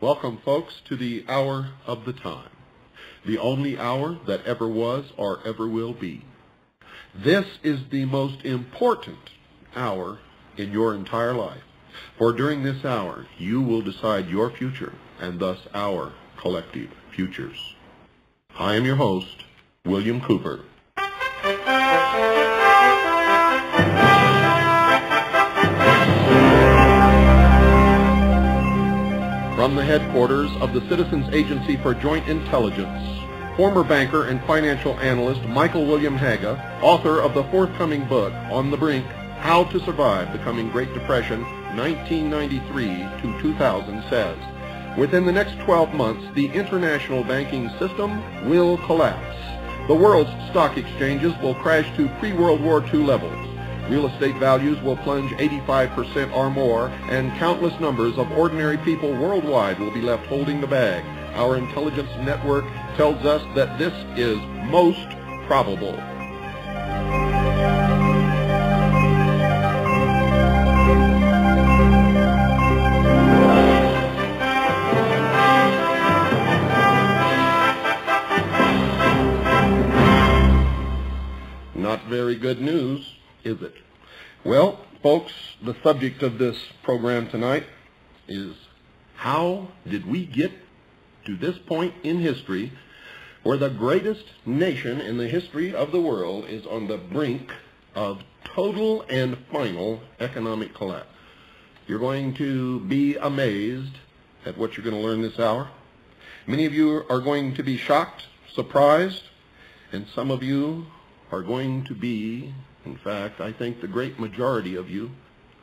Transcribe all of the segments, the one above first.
Welcome, folks, to the hour of the time, the only hour that ever was or ever will be. This is the most important hour in your entire life, for during this hour you will decide your future and thus our collective futures. I am your host, William Cooper. From the headquarters of the Citizens Agency for Joint Intelligence, former banker and financial analyst Michael William Haga, author of the forthcoming book, On the Brink, How to Survive the Coming Great Depression, 1993 to 2000, says, within the next 12 months, the international banking system will collapse. The world's stock exchanges will crash to pre-World War II levels. Real estate values will plunge 85% or more, and countless numbers of ordinary people worldwide will be left holding the bag. Our intelligence network tells us that this is most probable. Not very good news, is it? Well, folks, the subject of this program tonight is how did we get to this point in history where the greatest nation in the history of the world is on the brink of total and final economic collapse. You're going to be amazed at what you're going to learn this hour. Many of you are going to be shocked, surprised, and some of you are going to be, in fact, I think the great majority of you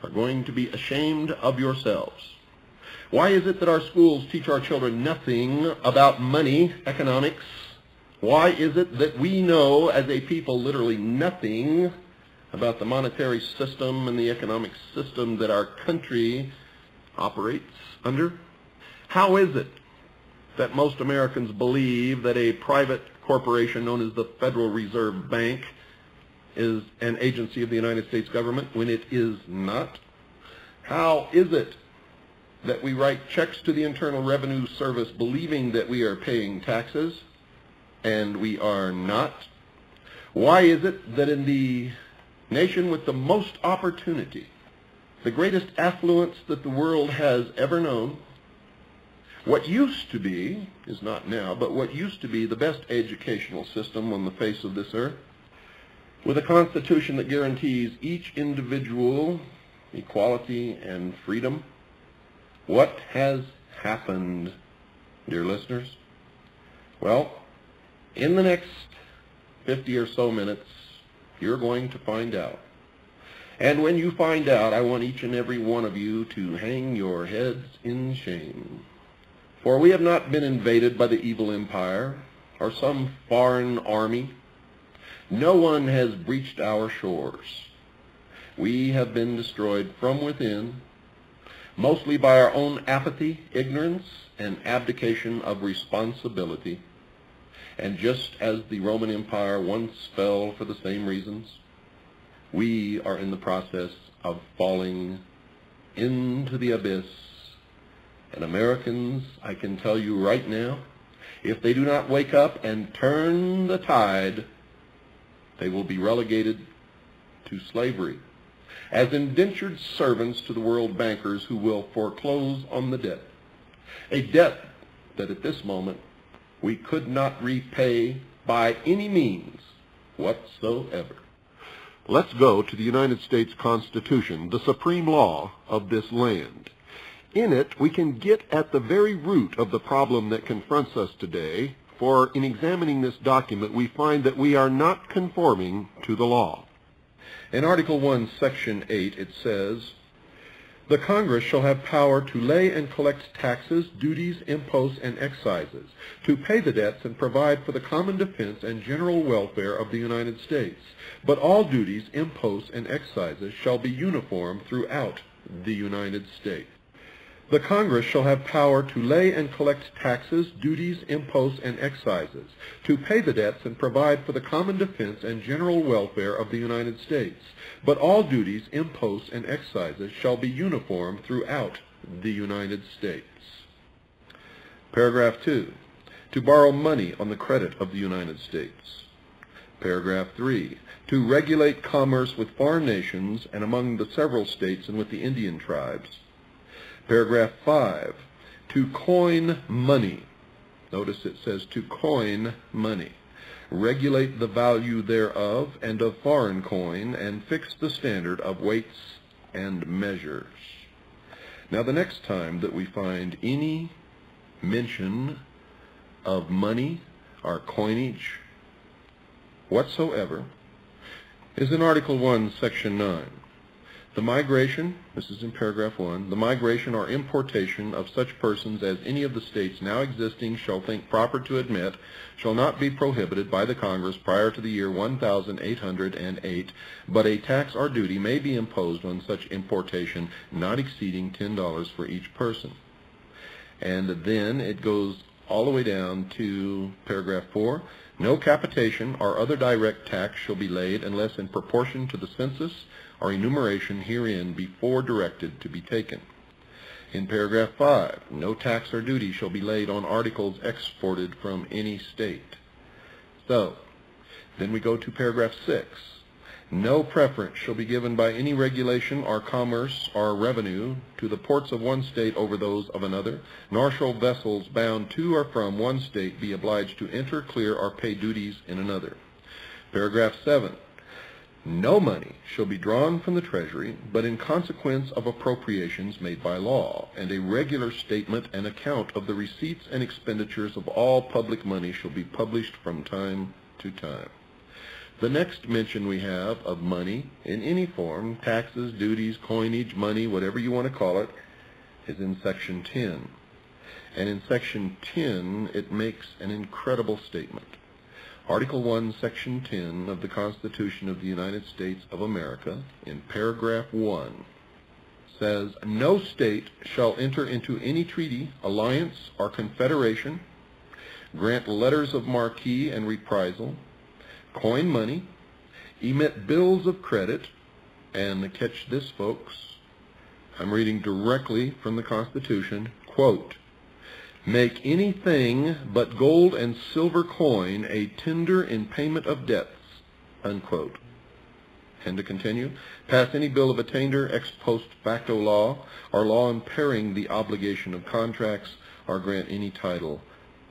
are going to be ashamed of yourselves. Why is it that our schools teach our children nothing about money, economics? Why is it that we know as a people literally nothing about the monetary system and the economic system that our country operates under? How is it that most Americans believe that a private corporation known as the Federal Reserve Bank is an agency of the United States government when it is not? How is it that we write checks to the Internal Revenue Service believing that we are paying taxes and we are not? Why is it that in the nation with the most opportunity, the greatest affluence that the world has ever known, what used to be, is not now, but what used to be the best educational system on the face of this earth, with a constitution that guarantees each individual equality and freedom, what has happened, dear listeners? Well, in the next 50 or so minutes, you're going to find out. And when you find out, I want each and every one of you to hang your heads in shame. For we have not been invaded by the evil empire or some foreign army. No one has breached our shores. We have been destroyed from within, mostly by our own apathy, ignorance, and abdication of responsibility. And just as the Roman Empire once fell for the same reasons, we are in the process of falling into the abyss. And Americans, I can tell you right now, if they do not wake up and turn the tide, they will be relegated to slavery as indentured servants to the world bankers who will foreclose on the debt, a debt that at this moment we could not repay by any means whatsoever. Let's go to the United States Constitution, the supreme law of this land. In it, we can get at the very root of the problem that confronts us today, for in examining this document, we find that we are not conforming to the law. In Article 1, Section 8, it says, the Congress shall have power to lay and collect taxes, duties, imposts, and excises, to pay the debts and provide for the common defense and general welfare of the United States. But all duties, imposts, and excises shall be uniform throughout the United States. The Congress shall have power to lay and collect taxes, duties, imposts, and excises, to pay the debts and provide for the common defense and general welfare of the United States. But all duties, imposts, and excises shall be uniform throughout the United States. Paragraph 2, to borrow money on the credit of the United States. Paragraph 3, to regulate commerce with foreign nations and among the several states and with the Indian tribes. Paragraph 5, to coin money. Notice it says to coin money. Regulate the value thereof and of foreign coin, and fix the standard of weights and measures. Now, the next time that we find any mention of money or coinage whatsoever is in Article 1, Section 9. The migration, this is in paragraph 1, the migration or importation of such persons as any of the states now existing shall think proper to admit shall not be prohibited by the Congress prior to the year 1808, but a tax or duty may be imposed on such importation not exceeding $10 for each person. And then it goes all the way down to paragraph 4. No capitation or other direct tax shall be laid unless in proportion to the census or enumeration herein before directed to be taken. In paragraph 5, no tax or duty shall be laid on articles exported from any state. So, then we go to paragraph 6. No preference shall be given by any regulation or commerce or revenue to the ports of one state over those of another, nor shall vessels bound to or from one state be obliged to enter, clear, or pay duties in another. Paragraph 7. No money shall be drawn from the Treasury, but in consequence of appropriations made by law, and a regular statement and account of the receipts and expenditures of all public money shall be published from time to time. The next mention we have of money in any form, taxes, duties, coinage, money, whatever you want to call it, is in Section 10. And in Section 10, it makes an incredible statement. Article 1, Section 10 of the Constitution of the United States of America, in paragraph 1, says, no state shall enter into any treaty, alliance, or confederation, grant letters of marque and reprisal, coin money, emit bills of credit, and catch this, folks, I'm reading directly from the Constitution, quote, make anything but gold and silver coin a tender in payment of debts, unquote. And to continue, pass any bill of attainder, ex post facto law, or law impairing the obligation of contracts, or grant any title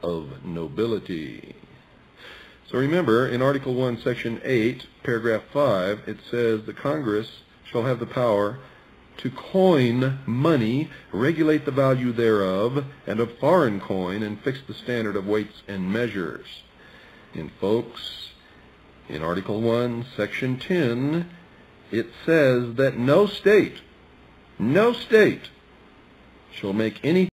of nobility. So remember, in Article 1, Section 8, paragraph 5, it says the Congress shall have the power to coin money, regulate the value thereof, and of foreign coin, and fix the standard of weights and measures. And folks, in Article 1, Section 10, it says that no state shall make any